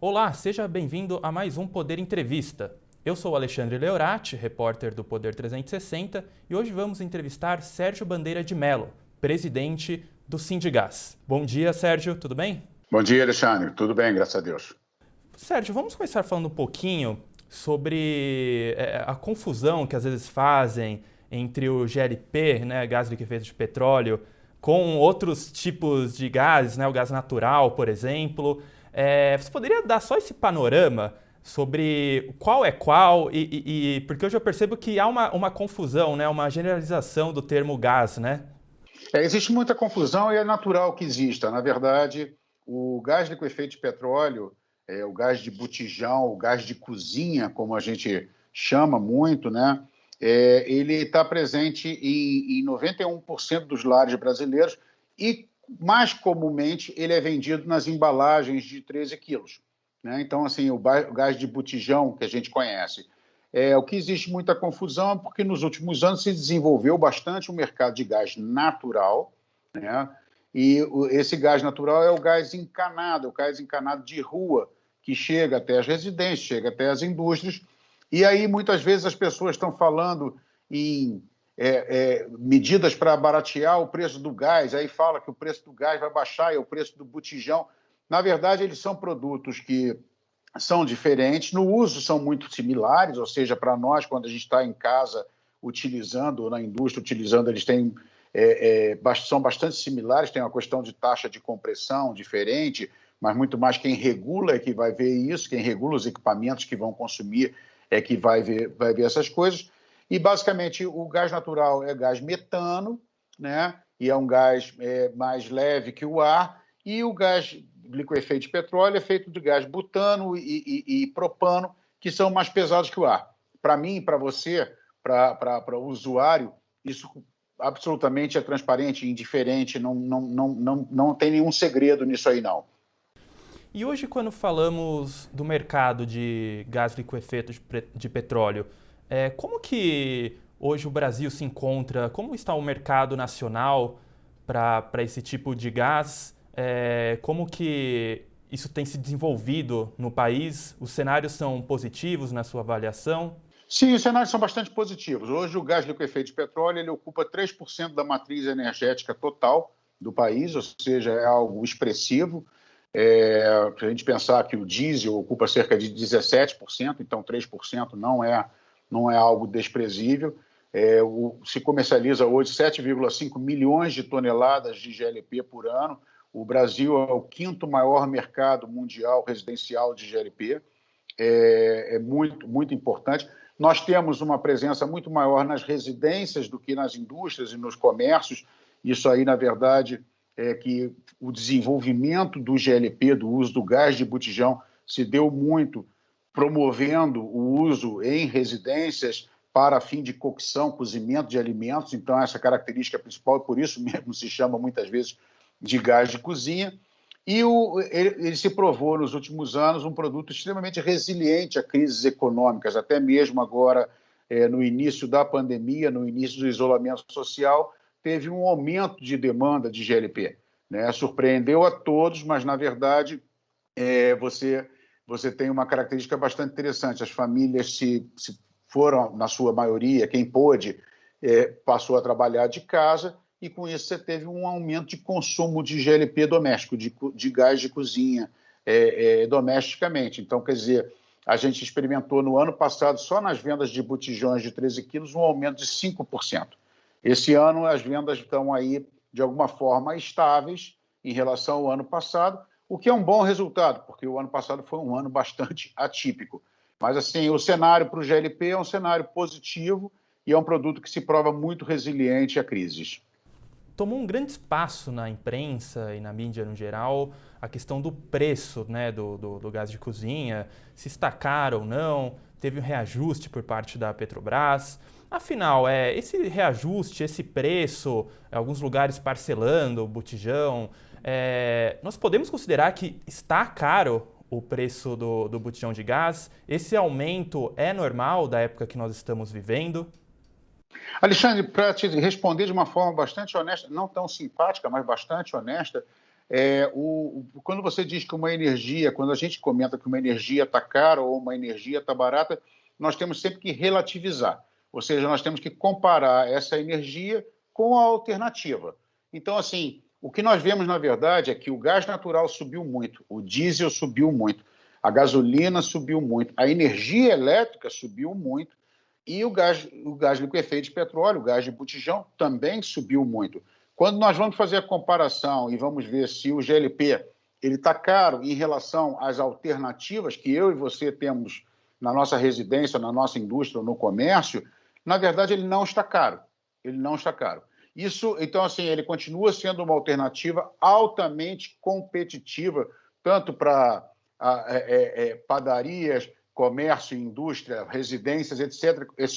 Olá, seja bem-vindo a mais um Poder Entrevista. Eu sou Alexandre Leorati, repórter do Poder 360, e hoje vamos entrevistar Sérgio Bandeira de Mello, presidente do Sindigás. Bom dia, Sérgio, tudo bem? Bom dia, Alexandre. Tudo bem, graças a Deus. Sérgio, vamos começar falando um pouquinho sobre a confusão que às vezes fazem entre o GLP, né, gás liquefeito de petróleo, com outros tipos de gases, né, o gás natural, por exemplo. Você poderia dar só esse panorama sobre qual é qual porque hoje eu percebo que há uma confusão, né, uma generalização do termo gás, né? Existe muita confusão e é natural que exista. Na verdade, o gás liquefeito de petróleo, o gás de botijão, o gás de cozinha, como a gente chama muito, né? Ele está presente em 91% dos lares brasileiros e, mais comumente, ele é vendido nas embalagens de 13 quilos. Né? Então, assim, o gás de botijão que a gente conhece. O que existe muita confusão é porque nos últimos anos se desenvolveu bastante o mercado de gás natural, né? E esse gás natural é o gás encanado de rua, que chega até as residências, chega até as indústrias, e aí muitas vezes as pessoas estão falando em medidas para baratear o preço do gás, aí fala que o preço do gás vai baixar e o preço do botijão. Na verdade, eles são produtos que são diferentes, no uso são muito similares, ou seja, para nós, quando a gente está em casa utilizando, ou na indústria utilizando, eles têm, são bastante similares, tem uma questão de taxa de compressão diferente, mas muito mais quem regula é que vai ver isso, quem regula os equipamentos que vão consumir é que vai ver essas coisas. E, basicamente, o gás natural é gás metano, né? E é um gás mais leve que o ar, e o gás liquefeito de petróleo é feito de gás butano e propano, que são mais pesados que o ar. Para mim, para você, para o usuário, isso absolutamente é transparente, indiferente, não tem nenhum segredo nisso aí, não. E hoje, quando falamos do mercado de gás liquefeito de petróleo, como que hoje o Brasil se encontra? Como está o mercado nacional para esse tipo de gás? Como que isso tem se desenvolvido no país? Os cenários são positivos na sua avaliação? Sim, os cenários são bastante positivos. Hoje o gás liquefeito de petróleo ele ocupa 3% da matriz energética total do país, ou seja, é algo expressivo. Se a gente pensar que o diesel ocupa cerca de 17%, então 3% não é algo desprezível. Se comercializa hoje 7,5 milhões de toneladas de GLP por ano. O Brasil é o quinto maior mercado mundial residencial de GLP. É muito, muito importante. Nós temos uma presença muito maior nas residências do que nas indústrias e nos comércios. Isso aí, na verdade, é que o desenvolvimento do GLP, do uso do gás de botijão, se deu muito promovendo o uso em residências para fim de cocção, cozimento de alimentos. Então, essa característica principal, e por isso mesmo se chama muitas vezes de gás de cozinha. E ele se provou nos últimos anos um produto extremamente resiliente a crises econômicas, até mesmo agora, no início da pandemia, no início do isolamento social, teve um aumento de demanda de GLP. Né? Surpreendeu a todos, mas, na verdade, você tem uma característica bastante interessante. As famílias se foram, na sua maioria, quem pôde, passou a trabalhar de casa, e com isso você teve um aumento de consumo de GLP doméstico, de gás de cozinha domesticamente. Então, quer dizer, a gente experimentou no ano passado, só nas vendas de botijões de 13 quilos, um aumento de 5%. Esse ano as vendas estão aí, de alguma forma, estáveis em relação ao ano passado, o que é um bom resultado, porque o ano passado foi um ano bastante atípico. Mas, assim, o cenário para o GLP é um cenário positivo e é um produto que se prova muito resiliente a crises. Tomou um grande espaço na imprensa e na mídia no geral a questão do preço, né, do gás de cozinha, se está caro ou não, teve um reajuste por parte da Petrobras. Afinal, esse reajuste, esse preço, alguns lugares parcelando o botijão, nós podemos considerar que está caro o preço do botijão de gás? Esse aumento é normal da época que nós estamos vivendo? Alexandre, para te responder de uma forma bastante honesta, não tão simpática, mas bastante honesta, quando você diz que uma energia, quando a gente comenta que uma energia está cara ou uma energia está barata, nós temos sempre que relativizar, ou seja, nós temos que comparar essa energia com a alternativa. Então, assim, o que nós vemos, na verdade, é que o gás natural subiu muito, o diesel subiu muito, a gasolina subiu muito, a energia elétrica subiu muito e o gás liquefeito de petróleo, o gás de botijão, também subiu muito. Quando nós vamos fazer a comparação e vamos ver se o GLP ele está caro em relação às alternativas que eu e você temos na nossa residência, na nossa indústria, no comércio, na verdade ele não está caro. Ele não está caro. Isso, então, assim, ele continua sendo uma alternativa altamente competitiva, tanto para padarias, comércio, indústria, residências, etc. É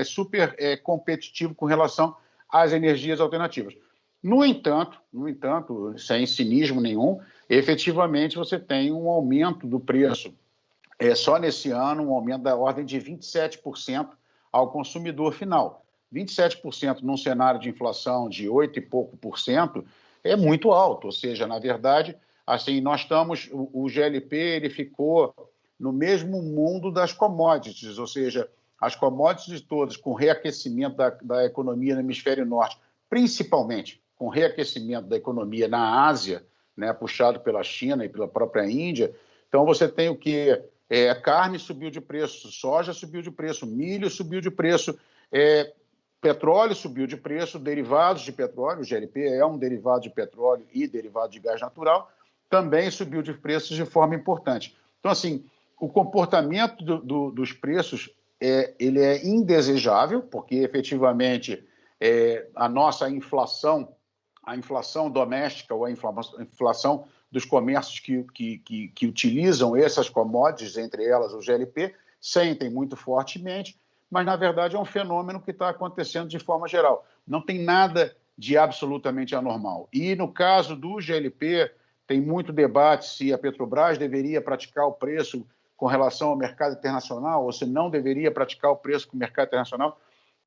super competitivo com relação às energias alternativas. No entanto, sem cinismo nenhum, efetivamente você tem um aumento do preço. Só nesse ano, um aumento da ordem de 27% ao consumidor final. 27% num cenário de inflação de 8 e pouco por cento é muito alto, ou seja, na verdade, assim, nós estamos, o GLP ele ficou no mesmo mundo das commodities, ou seja, as commodities todas com reaquecimento da economia no hemisfério norte, principalmente com reaquecimento da economia na Ásia, né, puxado pela China e pela própria Índia. Então você tem o que? Carne subiu de preço, soja subiu de preço, milho subiu de preço, petróleo subiu de preço, derivados de petróleo, o GLP é um derivado de petróleo e derivado de gás natural, também subiu de preços de forma importante. Então, assim, o comportamento dos preços ele é indesejável, porque efetivamente a nossa inflação, a inflação doméstica ou a inflação dos comércios que utilizam essas commodities, entre elas o GLP, sentem muito fortemente, mas, na verdade, é um fenômeno que está acontecendo de forma geral. Não tem nada de absolutamente anormal. E, no caso do GLP, tem muito debate se a Petrobras deveria praticar o preço com relação ao mercado internacional ou se não deveria praticar o preço com o mercado internacional.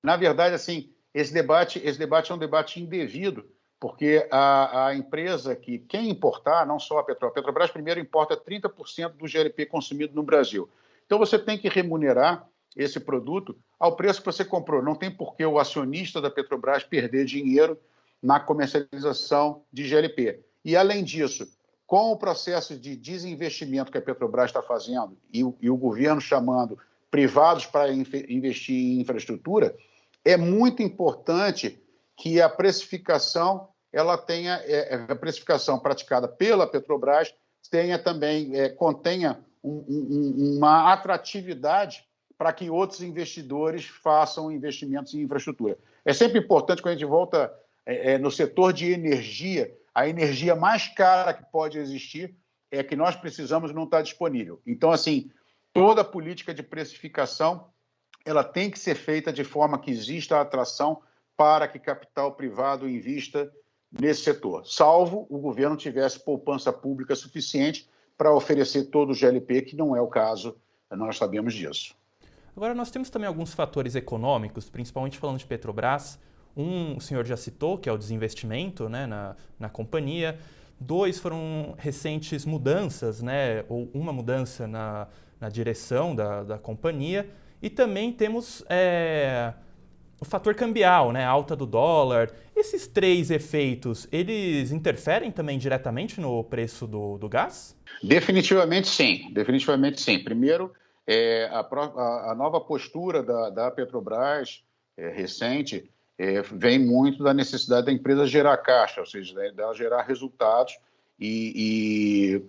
Na verdade, assim, esse debate é um debate indevido, porque a empresa quem importar, não só a Petrobras primeiro importa 30% do GLP consumido no Brasil. Então, você tem que remunerar esse produto ao preço que você comprou. Não tem por que o acionista da Petrobras perder dinheiro na comercialização de GLP. E, além disso, com o processo de desinvestimento que a Petrobras está fazendo e o governo chamando privados para investir em infraestrutura, é muito importante que a precificação a precificação praticada pela Petrobras contenha uma atratividade para que outros investidores façam investimentos em infraestrutura. É sempre importante, quando a gente volta no setor de energia, a energia mais cara que pode existir é que nós precisamos e não está disponível. Então, assim, toda a política de precificação ela tem que ser feita de forma que exista a atração para que capital privado invista nesse setor, salvo o governo tivesse poupança pública suficiente para oferecer todo o GLP, que não é o caso, nós sabemos disso. Agora, nós temos também alguns fatores econômicos, principalmente falando de Petrobras. O senhor já citou, que é o desinvestimento, né, na companhia. 2, foram recentes mudanças, né, ou uma mudança na direção da companhia. E também temos o fator cambial, né, a alta do dólar. Esses 3 efeitos, eles interferem também diretamente no preço do gás? Definitivamente sim, definitivamente sim. Primeiro, a nova postura da Petrobras recente vem muito da necessidade da empresa gerar caixa, ou seja, dela gerar resultados e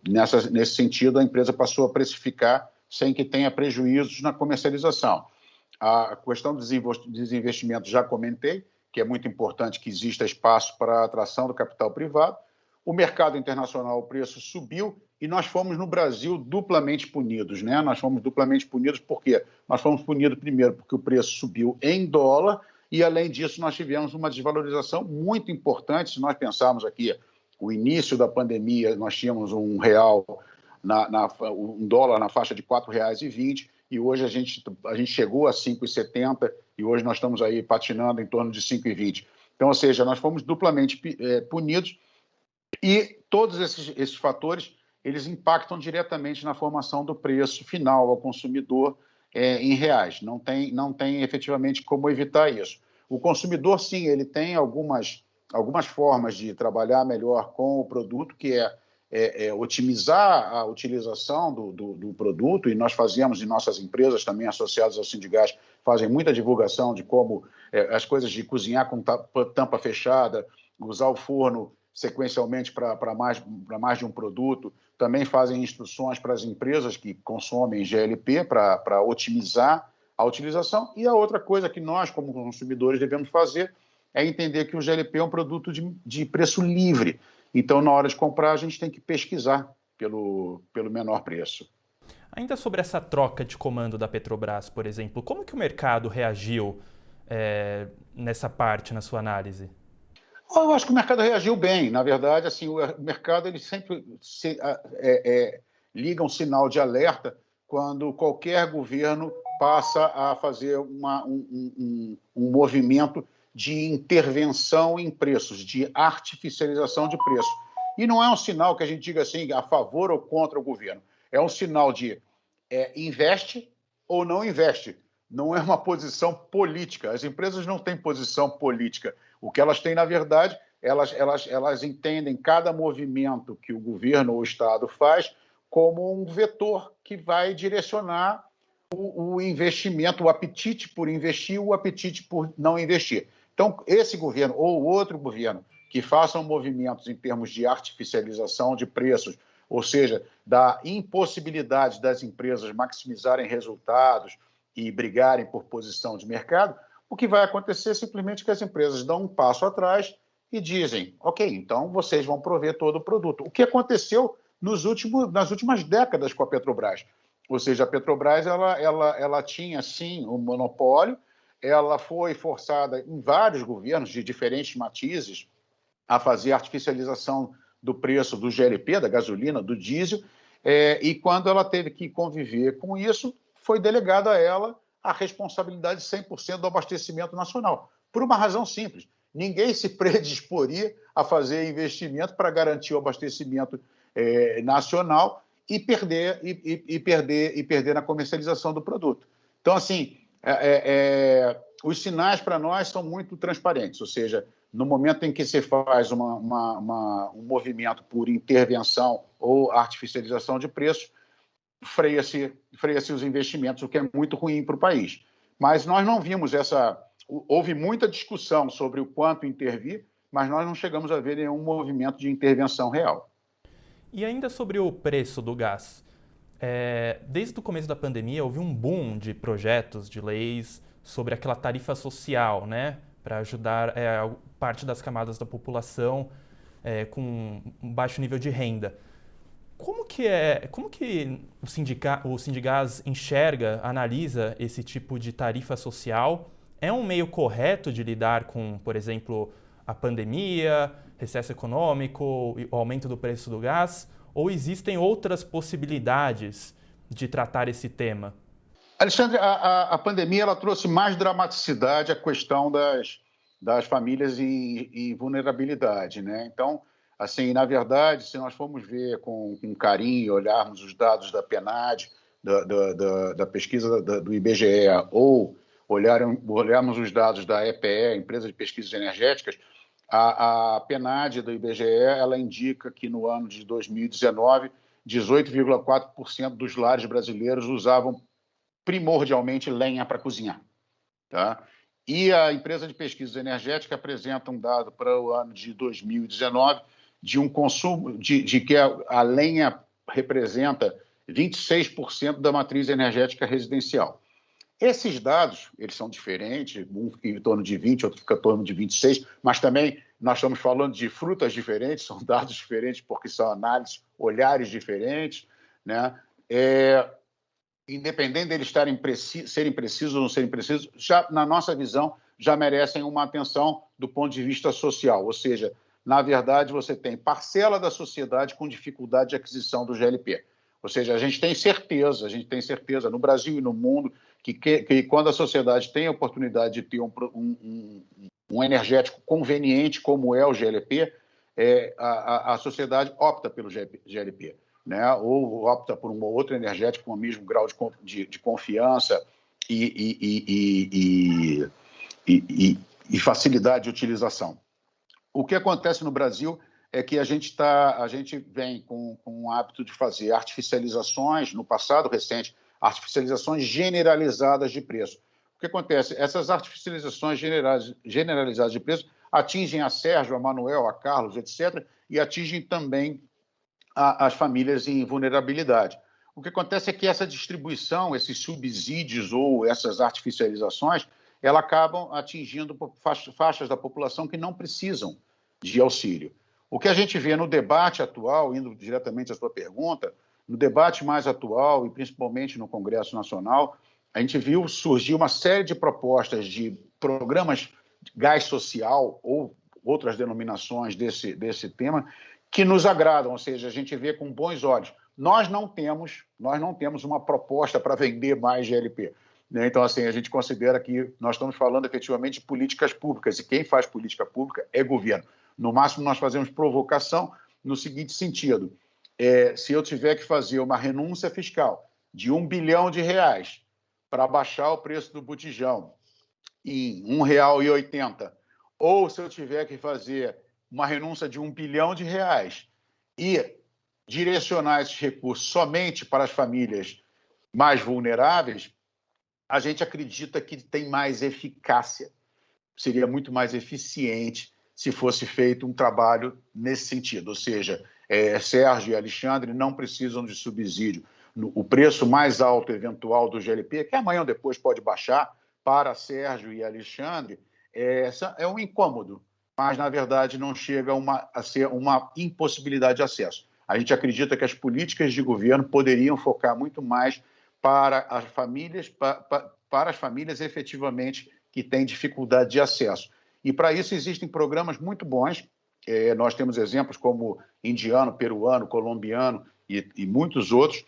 nesse sentido a empresa passou a precificar sem que tenha prejuízos na comercialização. A questão do desinvestimento já comentei, que é muito importante que exista espaço para a atração do capital privado. O mercado internacional, o preço subiu e nós fomos, no Brasil, duplamente punidos, né? Nós fomos duplamente punidos por quê? Nós fomos punidos, primeiro, porque o preço subiu em dólar e, além disso, nós tivemos uma desvalorização muito importante. Se nós pensarmos aqui, o início da pandemia, nós tínhamos um dólar na faixa de R$ 4,20 e hoje a gente chegou a 5,70 e hoje nós estamos aí patinando em torno de 5,20. Então, ou seja, nós fomos duplamente punidos E todos esses fatores, eles impactam diretamente na formação do preço final ao consumidor em reais. Não tem efetivamente como evitar isso. O consumidor, sim, ele tem algumas formas de trabalhar melhor com o produto, que é otimizar a utilização do produto, e nós fazemos em nossas empresas também associadas ao Sindigás, fazem muita divulgação de como as coisas de cozinhar com tampa fechada, usar o forno sequencialmente para mais de um produto, também fazem instruções para as empresas que consomem GLP para otimizar a utilização. E a outra coisa que nós, como consumidores, devemos fazer é entender que o GLP é um produto de preço livre. Então, na hora de comprar, a gente tem que pesquisar pelo menor preço. Ainda sobre essa troca de comando da Petrobras, por exemplo, como que o mercado reagiu nessa parte, na sua análise? Eu acho que o mercado reagiu bem. Na verdade, assim, o mercado ele sempre liga um sinal de alerta quando qualquer governo passa a fazer um movimento de intervenção em preços, de artificialização de preço. E não é um sinal que a gente diga assim, a favor ou contra o governo. É um sinal de investe ou não investe. Não é uma posição política. As empresas não têm posição política. O que elas têm, na verdade, elas entendem cada movimento que o governo ou o Estado faz como um vetor que vai direcionar o investimento, o apetite por investir, o apetite por não investir. Então, esse governo ou outro governo que façam movimentos em termos de artificialização de preços, ou seja, da impossibilidade das empresas maximizarem resultados e brigarem por posição de mercado, o que vai acontecer é simplesmente que as empresas dão um passo atrás e dizem, ok, então vocês vão prover todo o produto. O que aconteceu nas últimas décadas com a Petrobras. Ou seja, a Petrobras ela tinha, sim, um monopólio, ela foi forçada em vários governos de diferentes matizes a fazer artificialização do preço do GLP, da gasolina, do diesel, e quando ela teve que conviver com isso, foi delegada a ela a responsabilidade 100% do abastecimento nacional. Por uma razão simples, ninguém se predisporia a fazer investimento para garantir o abastecimento nacional e perder na comercialização do produto. Então, assim, os sinais para nós são muito transparentes, ou seja, no momento em que se faz um movimento por intervenção ou artificialização de preços, freia-se os investimentos, o que é muito ruim para o país. Mas nós não vimos houve muita discussão sobre o quanto intervir, mas nós não chegamos a ver nenhum movimento de intervenção real. E ainda sobre o preço do gás. Desde o começo da pandemia, houve um boom de projetos, de leis sobre aquela tarifa social, né? Para ajudar parte das camadas da população com um baixo nível de renda. Como que o Sindigás enxerga, analisa esse tipo de tarifa social? É um meio correto de lidar com, por exemplo, a pandemia, recesso econômico, o aumento do preço do gás? Ou existem outras possibilidades de tratar esse tema? Alexandre, a pandemia ela trouxe mais dramaticidade à questão das famílias em vulnerabilidade, né? Então, assim, na verdade, se nós formos ver com carinho, olharmos os dados da PNAD, da pesquisa do IBGE, ou olharmos os dados da EPE, Empresa de Pesquisas Energéticas, a PNAD do IBGE ela indica que no ano de 2019, 18,4% dos lares brasileiros usavam primordialmente lenha para cozinhar. Tá? E a Empresa de Pesquisas Energéticas apresenta um dado para o ano de 2019 de um consumo de que a lenha representa 26% da matriz energética residencial. Esses dados, eles são diferentes, um fica em torno de 20, outro fica em torno de 26, mas também nós estamos falando de frutas diferentes, são dados diferentes porque são análises, olhares diferentes, né? Independente deles serem precisos ou não serem precisos, já, na nossa visão, já merecem uma atenção do ponto de vista social, ou seja, na verdade, você tem parcela da sociedade com dificuldade de aquisição do GLP. Ou seja, a gente tem certeza no Brasil e no mundo que quando a sociedade tem a oportunidade de ter um energético conveniente, como é o GLP, a sociedade opta pelo GLP, né? Ou opta por um outro energético com o mesmo grau de confiança e facilidade de utilização. O que acontece no Brasil é que a gente vem com o hábito de fazer artificializações, no passado recente, artificializações generalizadas de preço. O que acontece? Essas artificializações generalizadas de preço atingem a Sérgio, a Manuel, a Carlos, etc., e atingem também as famílias em vulnerabilidade. O que acontece é que essa distribuição, esses subsídios ou essas artificializações, elas acabam atingindo faixas da população que não precisam de auxílio. O que a gente vê no debate atual, indo diretamente à sua pergunta, no debate mais atual e principalmente no Congresso Nacional, a gente viu surgir uma série de propostas de programas de gás social ou outras denominações desse tema que nos agradam, ou seja, a gente vê com bons olhos. Nós não temos uma proposta para vender mais GLP. Né? Então, assim, a gente considera que nós estamos falando efetivamente de políticas públicas e quem faz política pública é governo. No máximo, nós fazemos provocação no seguinte sentido. Se eu tiver que fazer uma renúncia fiscal de R$1 bilhão para baixar o preço do botijão em R$1,80, ou se eu tiver que fazer uma renúncia de R$1 bilhão e direcionar esses recursos somente para as famílias mais vulneráveis, a gente acredita que tem mais eficácia, seria muito mais eficiente se fosse feito um trabalho nesse sentido, ou seja, Sérgio e Alexandre não precisam de subsídio. O preço mais alto eventual do GLP, que amanhã ou depois pode baixar, para Sérgio e Alexandre, é um incômodo, mas, na verdade, não chega a ser uma impossibilidade de acesso. A gente acredita que as políticas de governo poderiam focar muito mais para as famílias, para as famílias efetivamente que têm dificuldade de acesso. E, para isso, existem programas muito bons. Nós temos exemplos como indiano, peruano, colombiano e muitos outros,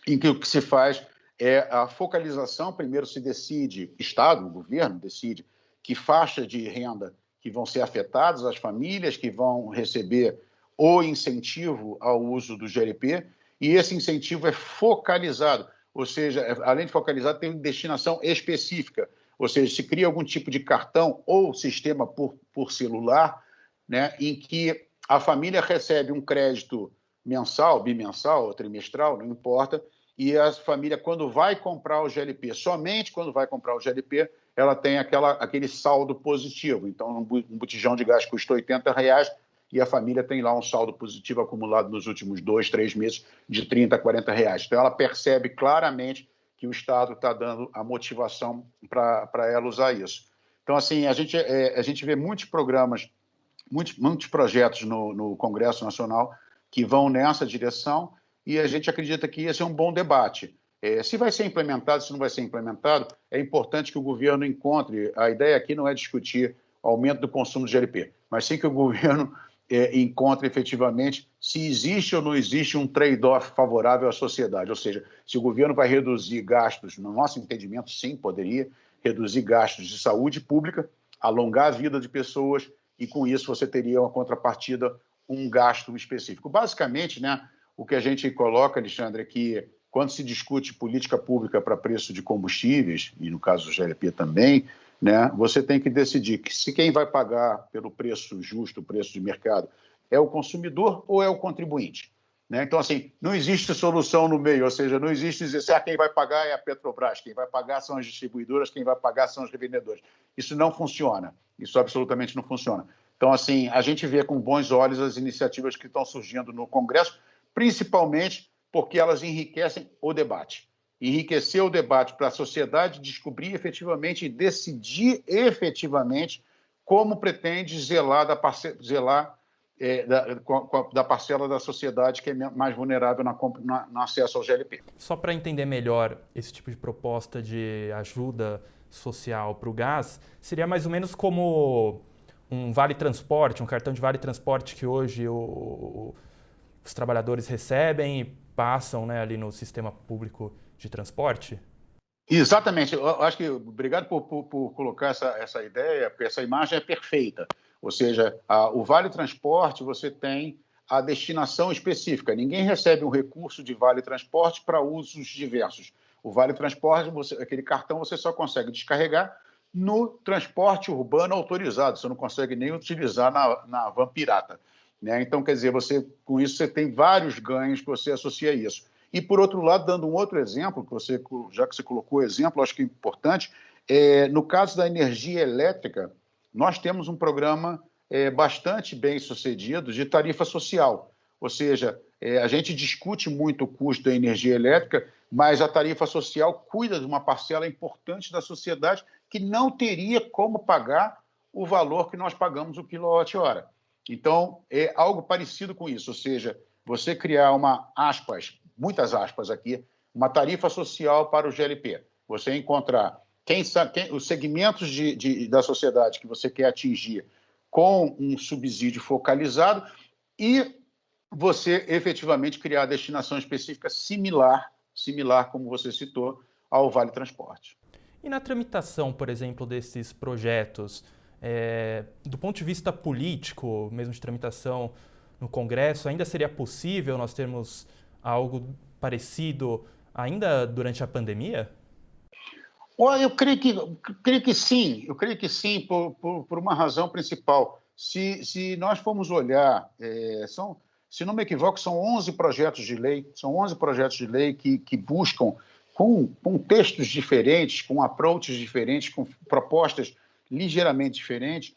em que o que se faz é a focalização. Primeiro se decide, Estado, o governo decide que faixa de renda que vão ser afetadas, as famílias que vão receber o incentivo ao uso do GLP, e esse incentivo é focalizado, ou seja, além de focalizado, tem destinação específica, ou seja, se cria algum tipo de cartão ou sistema por celular, né, em que a família recebe um crédito mensal, bimensal ou trimestral, não importa, e a família, quando vai comprar o GLP, somente quando vai comprar o GLP, ela tem aquele saldo positivo. Então, um botijão de gás custa R$80 e a família tem lá um saldo positivo acumulado nos últimos 2, 3 meses de R$30 a R$40. Então, ela percebe claramente que o Estado está dando a motivação para ela usar isso. Então, assim, a gente vê muitos programas, muitos projetos no Congresso Nacional que vão nessa direção e a gente acredita que esse é um bom debate. Se vai ser implementado, se não vai ser implementado, é importante que o governo encontre. A ideia aqui não é discutir o aumento do consumo de GLP, mas sim que o governo encontre efetivamente se existe ou não existe um trade-off favorável à sociedade. Ou seja, se o governo vai reduzir gastos, no nosso entendimento, sim, poderia reduzir gastos de saúde pública, alongar a vida de pessoas e, com isso, você teria uma contrapartida, um gasto específico. Basicamente, né, o que a gente coloca, Alexandre, é que quando se discute política pública para preço de combustíveis, e no caso do GLP também, né, você tem que decidir que se quem vai pagar pelo preço justo, o preço de mercado, é o consumidor ou é o contribuinte. Né? Então, assim, não existe solução no meio, ou seja, não existe dizer quem vai pagar é a Petrobras, quem vai pagar são as distribuidoras, quem vai pagar são os revendedores. Isso não funciona, isso absolutamente não funciona. Então, assim, a gente vê com bons olhos as iniciativas que estão surgindo no Congresso, principalmente porque elas enriquecem o debate. Enriquecer o debate para a sociedade descobrir efetivamente e decidir efetivamente como pretende zelar da parcela da sociedade que é mais vulnerável no acesso ao GLP. Só para entender melhor esse tipo de proposta de ajuda social para o gás, seria mais ou menos como um vale-transporte, um cartão de vale-transporte que hoje os trabalhadores recebem e passam, né, ali no sistema público de transporte? Exatamente. Eu acho que, obrigado por colocar essa ideia, porque essa imagem é perfeita. Ou seja, o Vale Transporte, você tem a destinação específica. Ninguém recebe um recurso de Vale Transporte para usos diversos. O Vale Transporte, aquele cartão, você só consegue descarregar no transporte urbano autorizado. Você não consegue nem utilizar na van pirata, né? Então, quer dizer, com isso você tem vários ganhos que você associa a isso. E, por outro lado, dando um outro exemplo, já que você colocou o exemplo, acho que é importante, no caso da energia elétrica, nós temos um programa bastante bem sucedido de tarifa social. Ou seja, a gente discute muito o custo da energia elétrica, mas a tarifa social cuida de uma parcela importante da sociedade que não teria como pagar o valor que nós pagamos o quilowatt-hora. Então, é algo parecido com isso, ou seja, você criar muitas aspas aqui, uma tarifa social para o GLP. Você encontrar os segmentos da sociedade que você quer atingir com um subsídio focalizado e você efetivamente criar a destinação específica similar, como você citou, ao Vale Transporte. E na tramitação, por exemplo, desses projetos, do ponto de vista político, mesmo de tramitação no Congresso, ainda seria possível nós termos algo parecido ainda durante a pandemia? Eu creio que sim, por uma razão principal. Se nós formos olhar, se não me equivoco, são 11 projetos de lei, que buscam, com textos diferentes, com approaches diferentes, com propostas ligeiramente diferentes,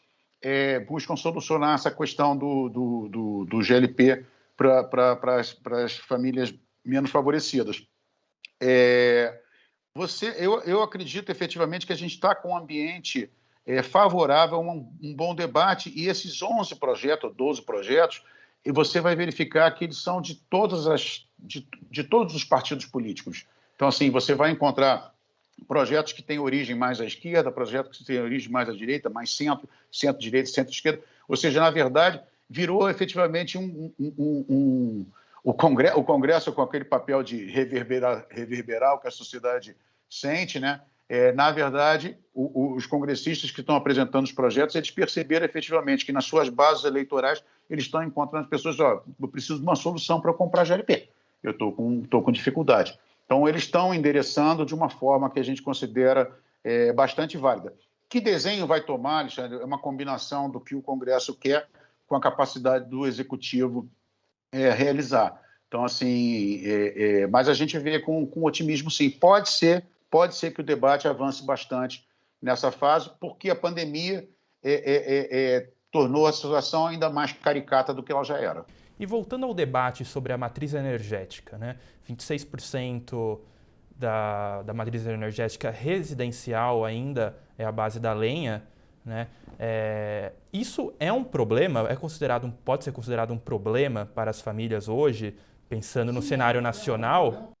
buscam solucionar essa questão do GLP para as famílias menos favorecidas. Eu acredito efetivamente que a gente está com um ambiente favorável a um bom debate, e esses 11 projetos, 12 projetos, e você vai verificar que eles são de todos os partidos políticos. Então, assim, você vai encontrar projetos que têm origem mais à esquerda, projetos que têm origem mais à direita, mais centro-direita, centro-esquerda. Ou seja, na verdade, virou efetivamente o Congresso com aquele papel de reverberar o que a sociedade sente, né? Na verdade, os congressistas que estão apresentando os projetos, eles perceberam efetivamente que nas suas bases eleitorais eles estão encontrando as pessoas, eu preciso de uma solução para comprar GLP, eu estou com dificuldade. Então, eles estão endereçando de uma forma que a gente considera bastante válida. Que desenho vai tomar, Alexandre? É uma combinação do que o Congresso quer com a capacidade do Executivo realizar. Então, assim, mas a gente vê com otimismo, sim. Pode ser que o debate avance bastante nessa fase, porque a pandemia tornou a situação ainda mais caricata do que ela já era. E voltando ao debate sobre a matriz energética, né? 26% da matriz energética residencial ainda é a base da lenha, né? Isso é um problema? Pode ser considerado um problema para as famílias hoje, pensando no cenário nacional?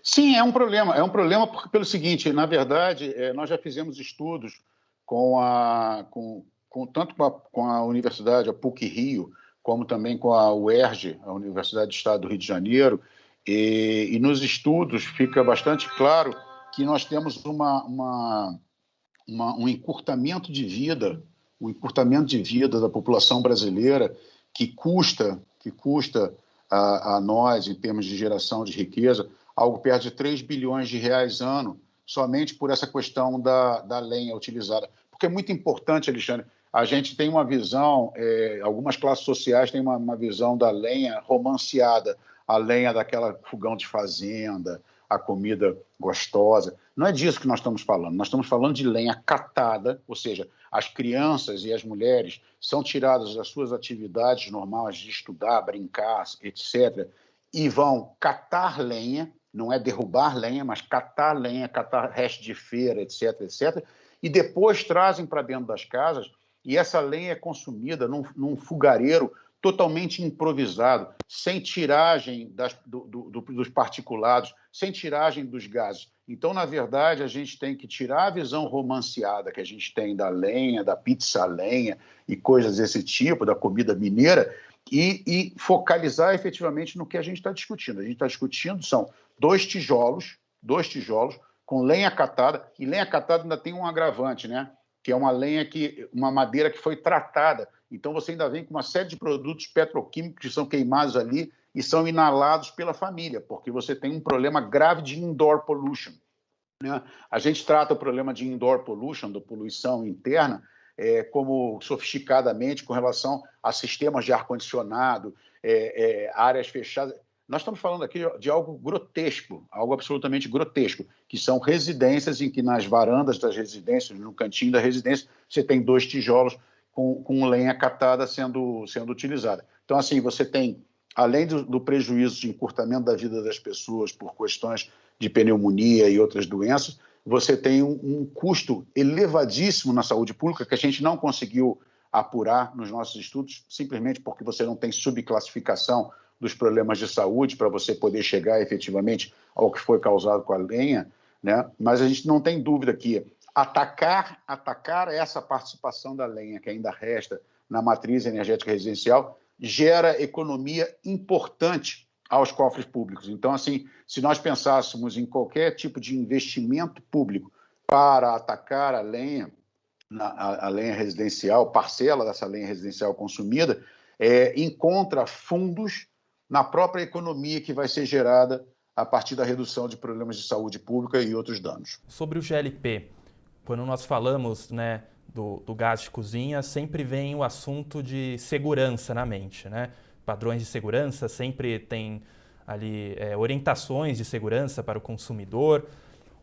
Sim, é um problema. É um problema pelo seguinte, na verdade, nós já fizemos estudos tanto com a Universidade, a PUC-Rio, como também com a UERJ, a Universidade do Estado do Rio de Janeiro, e nos estudos fica bastante claro que nós temos um encurtamento de vida da população brasileira que custa a nós, em termos de geração de riqueza, algo perto de 3 bilhões de reais ano, somente por essa questão da lenha utilizada. Porque é muito importante, Alexandre, a gente tem uma visão, algumas classes sociais têm uma visão da lenha romanceada, a lenha daquela fogão de fazenda, a comida gostosa. Não é disso que nós estamos falando de lenha catada, ou seja, as crianças e as mulheres são tiradas das suas atividades normais de estudar, brincar, etc., e vão catar lenha, não é derrubar lenha, mas catar lenha, catar resto de feira, etc., etc., e depois trazem para dentro das casas, e essa lenha é consumida num fogareiro totalmente improvisado, sem tiragem dos particulados, sem tiragem dos gases. Então, na verdade, a gente tem que tirar a visão romanceada que a gente tem da lenha, da pizza a lenha e coisas desse tipo, da comida mineira, e focalizar efetivamente no que a gente está discutindo. A gente está discutindo são dois tijolos com lenha catada, e lenha catada ainda tem um agravante, né? que é uma madeira que foi tratada. Então, você ainda vem com uma série de produtos petroquímicos que são queimados ali e são inalados pela família, porque você tem um problema grave de indoor pollution, né? A gente trata o problema de indoor pollution, da poluição interna, como sofisticadamente com relação a sistemas de ar-condicionado, áreas fechadas. Nós estamos falando aqui de algo grotesco, algo absolutamente grotesco, que são residências em que nas varandas das residências, no cantinho da residência, você tem 2 tijolos com lenha catada sendo utilizada. Então, assim, você tem, além do prejuízo de encurtamento da vida das pessoas por questões de pneumonia e outras doenças, você tem um custo elevadíssimo na saúde pública que a gente não conseguiu apurar nos nossos estudos, simplesmente porque você não tem subclassificação dos problemas de saúde para você poder chegar efetivamente ao que foi causado com a lenha, né? Mas a gente não tem dúvida que atacar essa participação da lenha que ainda resta na matriz energética residencial gera economia importante aos cofres públicos. Então, assim, se nós pensássemos em qualquer tipo de investimento público para atacar a lenha, a lenha residencial, parcela dessa lenha residencial consumida, encontra fundos na própria economia que vai ser gerada a partir da redução de problemas de saúde pública e outros danos. Sobre o GLP, quando nós falamos, né, do gás de cozinha, sempre vem o assunto de segurança na mente, né? Padrões de segurança sempre tem ali orientações de segurança para o consumidor.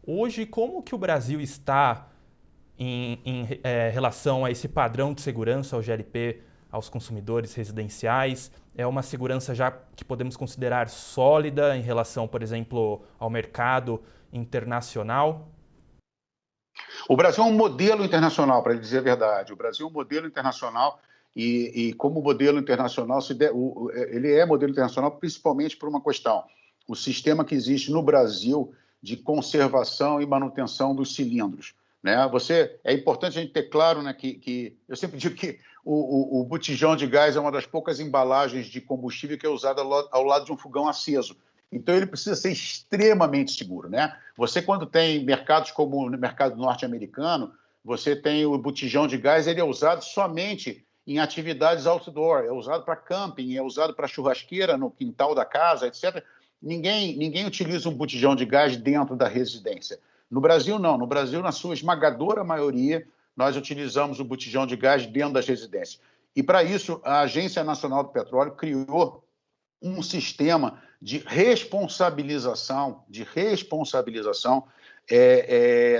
Hoje, como que o Brasil está em relação a esse padrão de segurança ao GLP aos consumidores residenciais? É uma segurança já que podemos considerar sólida em relação, por exemplo, ao mercado internacional? O Brasil é um modelo internacional, para dizer a verdade. O Brasil é um modelo internacional e como modelo internacional, ele é modelo internacional principalmente por uma questão. O sistema que existe no Brasil de conservação e manutenção dos cilindros, né? É importante a gente ter claro, né, que eu sempre digo que o botijão de gás é uma das poucas embalagens de combustível que é usada ao lado de um fogão aceso. Então, ele precisa ser extremamente seguro, né? Você, quando tem mercados como o mercado norte-americano, você tem o botijão de gás, ele é usado somente em atividades outdoor, é usado para camping, é usado para churrasqueira no quintal da casa, etc. Ninguém utiliza um botijão de gás dentro da residência. No Brasil, não. No Brasil, na sua esmagadora maioria, nós utilizamos o botijão de gás dentro das residências. E, para isso, a Agência Nacional do Petróleo criou um sistema de responsabilização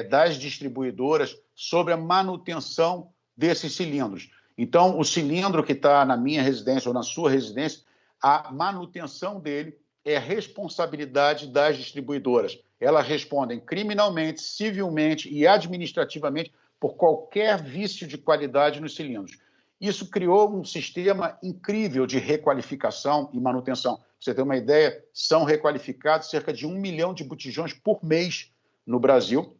das distribuidoras sobre a manutenção desses cilindros. Então, o cilindro que está na minha residência ou na sua residência, a manutenção dele é responsabilidade das distribuidoras. Elas respondem criminalmente, civilmente e administrativamente por qualquer vício de qualidade nos cilindros. Isso criou um sistema incrível de requalificação e manutenção. Pra você ter uma ideia, são requalificados cerca de 1 milhão de botijões por mês no Brasil,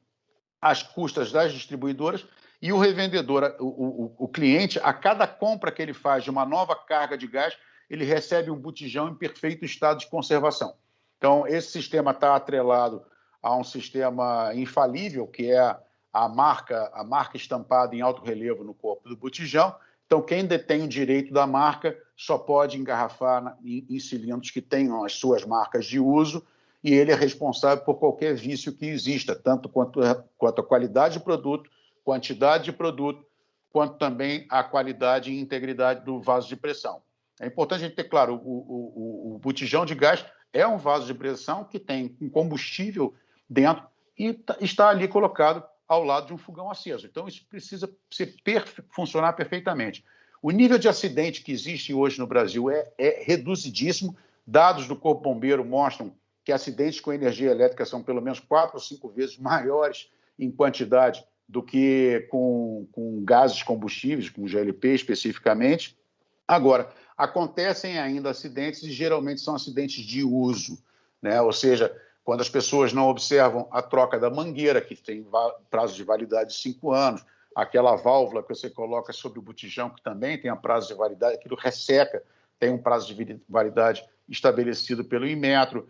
às custas das distribuidoras, e o revendedor, o cliente, a cada compra que ele faz de uma nova carga de gás, ele recebe um botijão em perfeito estado de conservação. Então, esse sistema está atrelado a um sistema infalível, que é a marca estampada em alto relevo no corpo do botijão. Então, quem detém o direito da marca só pode engarrafar em cilindros que tenham as suas marcas de uso, e ele é responsável por qualquer vício que exista, tanto quanto a qualidade de produto, quantidade de produto, quanto também a qualidade e integridade do vaso de pressão. É importante a gente ter claro, o botijão de gás é um vaso de pressão que tem um combustível dentro e está ali colocado ao lado de um fogão aceso. Então, isso precisa funcionar perfeitamente. O nível de acidente que existe hoje no Brasil é reduzidíssimo. Dados do Corpo Bombeiro mostram que acidentes com energia elétrica são pelo menos 4 ou 5 vezes maiores em quantidade do que com gases combustíveis, com GLP especificamente. Agora, acontecem ainda acidentes e geralmente são acidentes de uso, né? Ou seja, quando as pessoas não observam a troca da mangueira, que tem prazo de validade de 5 anos, aquela válvula que você coloca sobre o botijão, que também tem um prazo de validade, aquilo resseca, tem um prazo de validade estabelecido pelo Inmetro.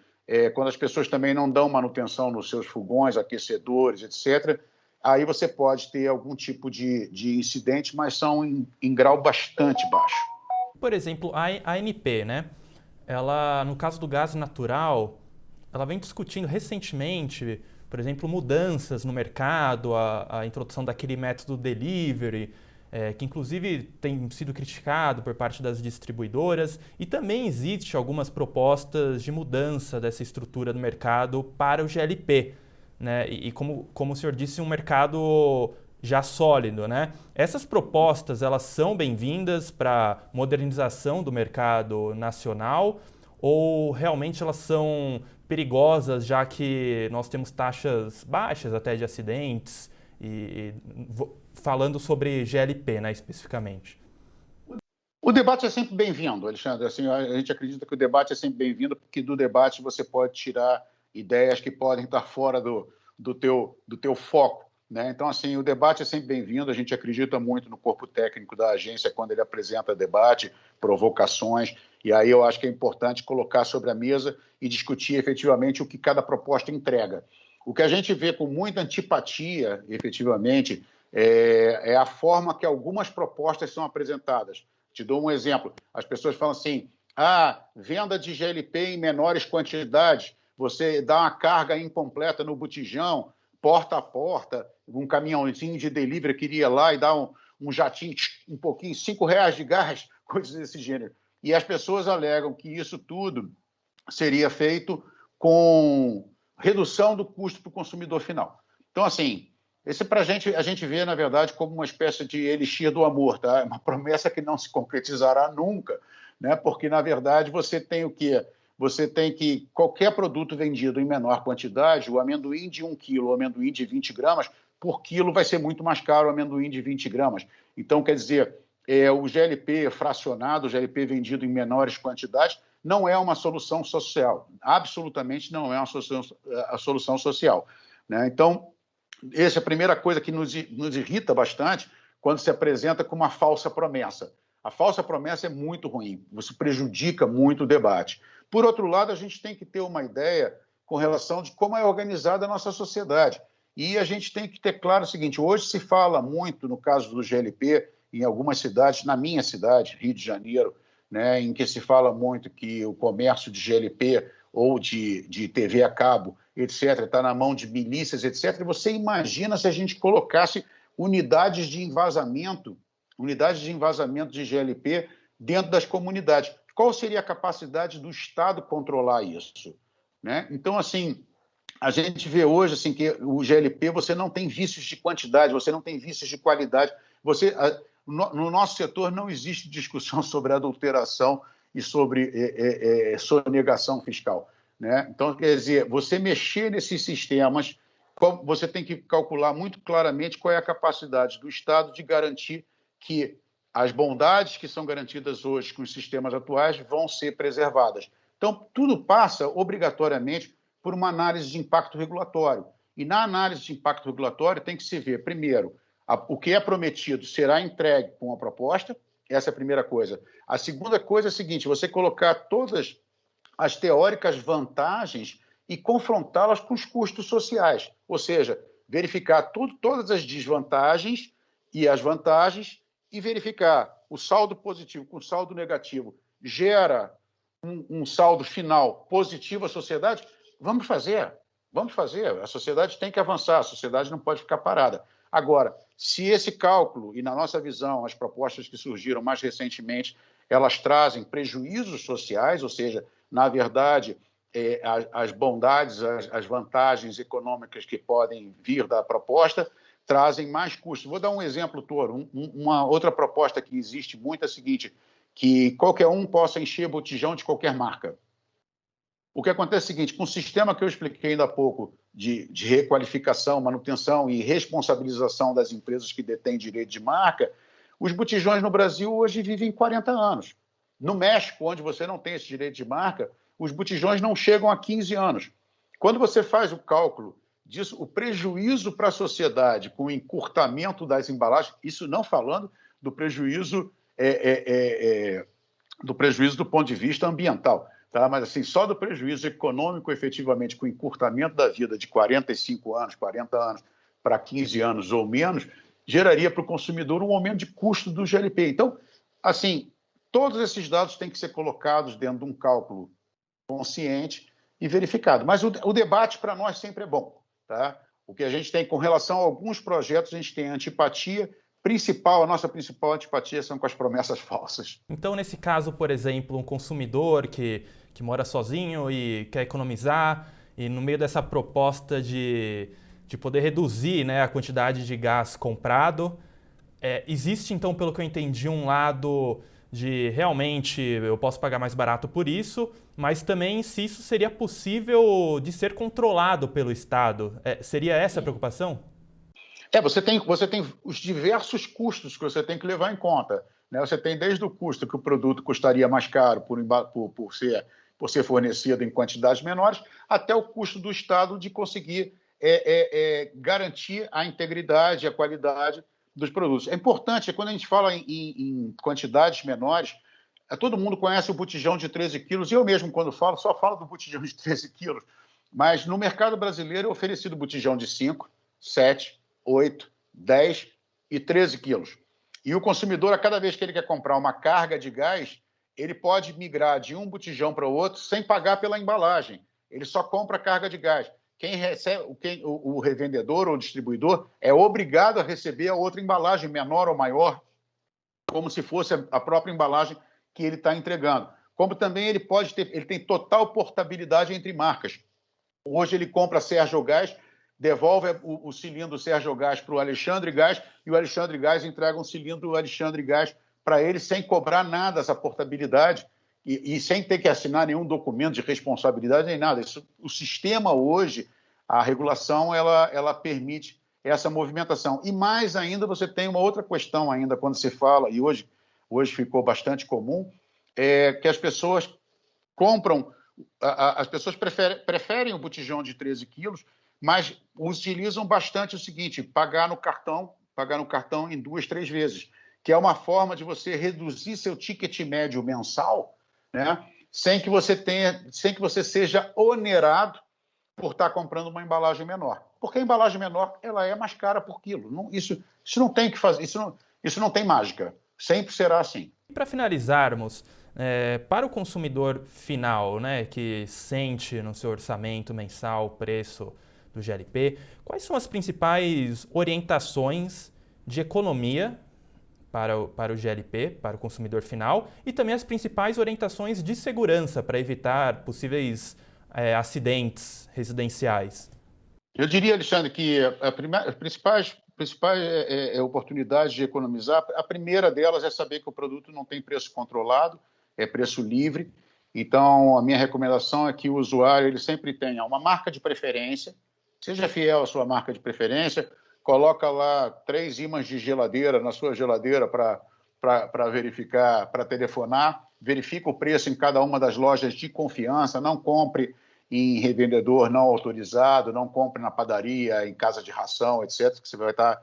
Quando as pessoas também não dão manutenção nos seus fogões, aquecedores, etc., aí você pode ter algum tipo de incidente, mas são em grau bastante baixo. Por exemplo, a ANP, né? Ela, no caso do gás natural, ela vem discutindo recentemente, por exemplo, mudanças no mercado, a introdução daquele método delivery, que inclusive tem sido criticado por parte das distribuidoras, e também existe algumas propostas de mudança dessa estrutura do mercado para o GLP, né? E como o senhor disse, um mercado já sólido, né? Essas propostas, elas são bem-vindas para modernização do mercado nacional ou realmente elas são perigosas, já que nós temos taxas baixas até de acidentes falando sobre GLP, né, especificamente? O debate é sempre bem-vindo, Alexandre. Assim, a gente acredita que o debate é sempre bem-vindo, porque do debate você pode tirar ideias que podem estar fora do teu foco, né? Então, assim, o debate é sempre bem-vindo. A gente acredita muito no corpo técnico da agência quando ele apresenta debate, provocações, e aí eu acho que é importante colocar sobre a mesa e discutir efetivamente o que cada proposta entrega. O que a gente vê com muita antipatia, efetivamente, é a forma que algumas propostas são apresentadas. Te dou um exemplo. As pessoas falam assim, venda de GLP em menores quantidades, você dá uma carga incompleta no botijão, porta a porta, um caminhãozinho de delivery que iria lá e dar um jatinho, um pouquinho, R$5 de gás, coisas desse gênero. E as pessoas alegam que isso tudo seria feito com redução do custo para o consumidor final. Então, assim, esse para a gente vê, na verdade, como uma espécie de elixir do amor, tá? É uma promessa que não se concretizará nunca, né? Porque, na verdade, você tem o quê? Você tem que qualquer produto vendido em menor quantidade, o amendoim de 1 quilo, o amendoim de 20 gramas, por quilo vai ser muito mais caro o amendoim de 20 gramas. Então, quer dizer, o GLP fracionado, o GLP vendido em menores quantidades, não é uma solução social. Absolutamente não é uma solução social, né? Então, essa é a primeira coisa que nos irrita bastante quando se apresenta com uma falsa promessa. A falsa promessa é muito ruim, você prejudica muito o debate. Por outro lado, a gente tem que ter uma ideia com relação de como é organizada a nossa sociedade. E a gente tem que ter claro o seguinte, hoje se fala muito, no caso do GLP, em algumas cidades, na minha cidade, Rio de Janeiro, né, em que se fala muito que o comércio de GLP ou de TV a cabo, etc., está na mão de milícias, etc. E você imagina se a gente colocasse unidades de envasamento de GLP dentro das comunidades. Qual seria a capacidade do Estado controlar isso, né? Então, assim, a gente vê hoje assim, que o GLP você não tem vícios de quantidade, você não tem vícios de qualidade. No nosso setor não existe discussão sobre adulteração e sobre sonegação fiscal, né? Então, quer dizer, você mexer nesses sistemas, você tem que calcular muito claramente qual é a capacidade do Estado de garantir que as bondades que são garantidas hoje com os sistemas atuais vão ser preservadas. Então, tudo passa obrigatoriamente por uma análise de impacto regulatório. E na análise de impacto regulatório tem que se ver, primeiro, o que é prometido será entregue com a proposta, essa é a primeira coisa. A segunda coisa é a seguinte, você colocar todas as teóricas vantagens e confrontá-las com os custos sociais, ou seja, verificar todas as desvantagens e as vantagens e verificar o saldo positivo com o saldo negativo gera um saldo final positivo à sociedade, vamos fazer. A sociedade tem que avançar, a sociedade não pode ficar parada. Agora, se esse cálculo, e na nossa visão, as propostas que surgiram mais recentemente, elas trazem prejuízos sociais, ou seja, na verdade, as bondades, as vantagens econômicas que podem vir da proposta, trazem mais custos. Vou dar um exemplo, Toro. Uma outra proposta que existe muito é a seguinte, que qualquer um possa encher botijão de qualquer marca. O que acontece é o seguinte, com o sistema que eu expliquei ainda há pouco de requalificação, manutenção e responsabilização das empresas que detêm direito de marca, os botijões no Brasil hoje vivem 40 anos. No México, onde você não tem esse direito de marca, os botijões não chegam a 15 anos. Quando você faz o cálculo disso, o prejuízo para a sociedade com o encurtamento das embalagens, isso não falando do prejuízo do ponto de vista ambiental, tá? Mas assim, só do prejuízo econômico, efetivamente, com o encurtamento da vida de 45 anos, 40 anos, para 15 anos ou menos, geraria para o consumidor um aumento de custo do GLP. Então, assim, todos esses dados têm que ser colocados dentro de um cálculo consciente e verificado. Mas o debate para nós sempre é bom, tá? O que a gente tem com relação a alguns projetos, a gente tem antipatia principal, a nossa principal antipatia são com as promessas falsas. Então, nesse caso, por exemplo, um consumidor que mora sozinho e quer economizar, e no meio dessa proposta de poder reduzir, né, a quantidade de gás comprado, existe, então, pelo que eu entendi, um lado de realmente eu posso pagar mais barato por isso, mas também se isso seria possível de ser controlado pelo Estado. Seria essa a preocupação? Você tem os diversos custos que você tem que levar em conta, né? Você tem desde o custo que o produto custaria mais caro por ser fornecido em quantidades menores, até o custo do Estado de conseguir garantir a integridade, a qualidade dos produtos. É importante, quando a gente fala em quantidades menores, todo mundo conhece o botijão de 13 quilos, e eu mesmo, quando falo, só falo do botijão de 13 quilos, mas no mercado brasileiro é oferecido botijão de 5, 7, 8, 10 e 13 quilos. E o consumidor, a cada vez que ele quer comprar uma carga de gás, ele pode migrar de um botijão para o outro sem pagar pela embalagem. Ele só compra a carga de gás. O revendedor ou o distribuidor é obrigado a receber a outra embalagem, menor ou maior, como se fosse a própria embalagem que ele está entregando. Como também ele tem total portabilidade entre marcas. Hoje ele compra Sérgio Gás, devolve o cilindro Sérgio Gás para o Alexandre Gás e o Alexandre Gás entrega um cilindro Alexandre Gás para ele sem cobrar nada essa portabilidade e sem ter que assinar nenhum documento de responsabilidade nem nada. O sistema hoje, a regulação, ela permite essa movimentação. E mais ainda, você tem uma outra questão ainda quando se fala, e hoje ficou bastante comum, que as pessoas compram, as pessoas preferem o botijão de 13 quilos, mas utilizam bastante o seguinte, pagar no cartão em 2, 3 vezes, que é uma forma de você reduzir seu ticket médio mensal, né, sem que você seja onerado por estar comprando uma embalagem menor. Porque a embalagem menor ela é mais cara por quilo. Isso não tem que fazer, isso não tem mágica. Sempre será assim. Para finalizarmos, para o consumidor final, né, que sente no seu orçamento mensal o preço do GLP, quais são as principais orientações de economia para o GLP, para o consumidor final, e também as principais orientações de segurança para evitar possíveis acidentes residenciais? Eu diria, Alexandre, que as principais oportunidades de economizar, a primeira delas é saber que o produto não tem preço controlado, é preço livre. Então, a minha recomendação é que o usuário ele sempre tenha uma marca de preferência, seja fiel à sua marca de preferência, coloca lá 3 ímãs de geladeira na sua geladeira para verificar, para telefonar, verifica o preço em cada uma das lojas de confiança, não compre em revendedor não autorizado, não compre na padaria, em casa de ração, etc., que você vai estar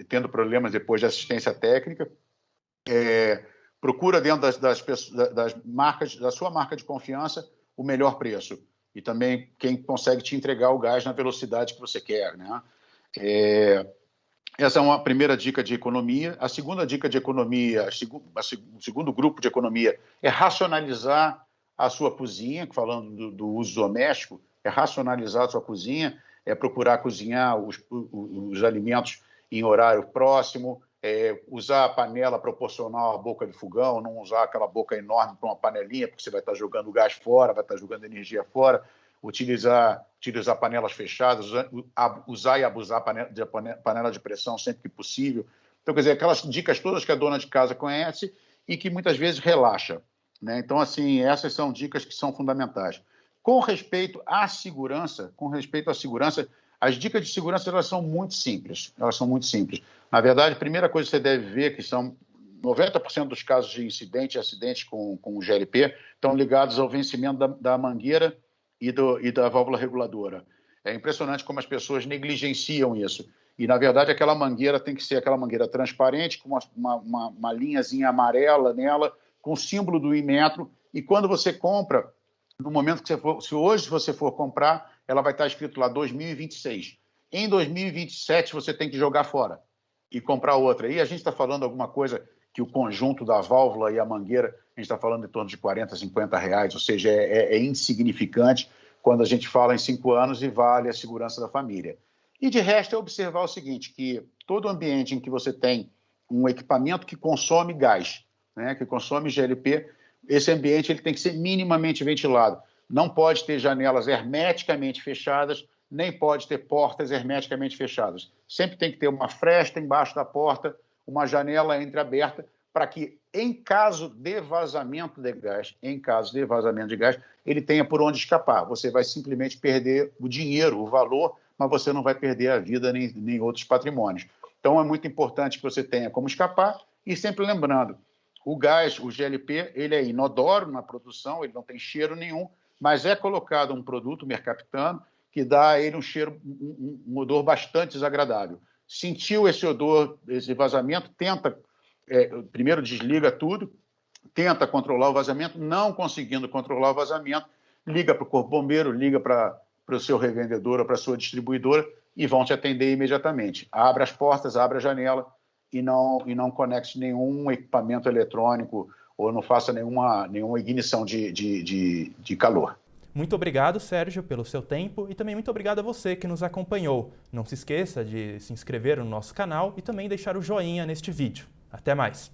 tendo problemas depois de assistência técnica. Procura dentro das marcas, da sua marca de confiança, o melhor preço. E também quem consegue te entregar o gás na velocidade que você quer, né? Essa é uma primeira dica de economia. A segunda dica de economia, o segundo grupo de economia é racionalizar a sua cozinha, falando do uso doméstico, é racionalizar a sua cozinha, é procurar cozinhar os alimentos em horário próximo, usar a panela proporcional à boca de fogão, não usar aquela boca enorme para uma panelinha, porque você vai estar jogando gás fora, vai estar jogando energia fora, utilizar panelas fechadas, usar e abusar de panela de pressão sempre que possível. Então, quer dizer, aquelas dicas todas que a dona de casa conhece e que muitas vezes relaxa, né? Então, assim, essas são dicas que são fundamentais. Com respeito à segurança, as dicas de segurança elas são muito simples. Na verdade, a primeira coisa que você deve ver que são 90% dos casos de acidentes com o GLP estão ligados ao vencimento da mangueira e da válvula reguladora. É impressionante como as pessoas negligenciam isso. E, na verdade, aquela mangueira tem que ser aquela mangueira transparente, com uma linhazinha amarela nela, com o símbolo do Inmetro. E quando você compra, no momento que se hoje você for comprar, ela vai estar escrito lá 2026. Em 2027 você tem que jogar fora e comprar outra. E a gente está falando alguma coisa que o conjunto da válvula e a mangueira, a gente está falando em torno de 40, 50 reais, ou seja, é insignificante quando a gente fala em 5 anos e vale a segurança da família. E de resto é observar o seguinte, que todo ambiente em que você tem um equipamento que consome gás, né, que consome GLP, esse ambiente ele tem que ser minimamente ventilado. Não pode ter janelas hermeticamente fechadas, nem pode ter portas hermeticamente fechadas. Sempre tem que ter uma fresta embaixo da porta, uma janela entreaberta, para que, em caso de vazamento de gás, ele tenha por onde escapar. Você vai simplesmente perder o dinheiro, o valor, mas você não vai perder a vida nem outros patrimônios. Então, é muito importante que você tenha como escapar e sempre lembrando, o gás, o GLP, ele é inodoro na produção, ele não tem cheiro nenhum, mas é colocado um produto mercaptano que dá a ele um cheiro, um odor bastante desagradável. Sentiu esse odor, esse vazamento, tenta, primeiro desliga tudo, tenta controlar o vazamento, não conseguindo controlar o vazamento, liga para o corpo bombeiro, liga para o seu revendedor ou para a sua distribuidora e vão te atender imediatamente. Abra as portas, abra a janela e não conecte nenhum equipamento eletrônico ou não faça nenhuma ignição de calor. Muito obrigado, Sérgio, pelo seu tempo e também muito obrigado a você que nos acompanhou. Não se esqueça de se inscrever no nosso canal e também deixar o joinha neste vídeo. Até mais!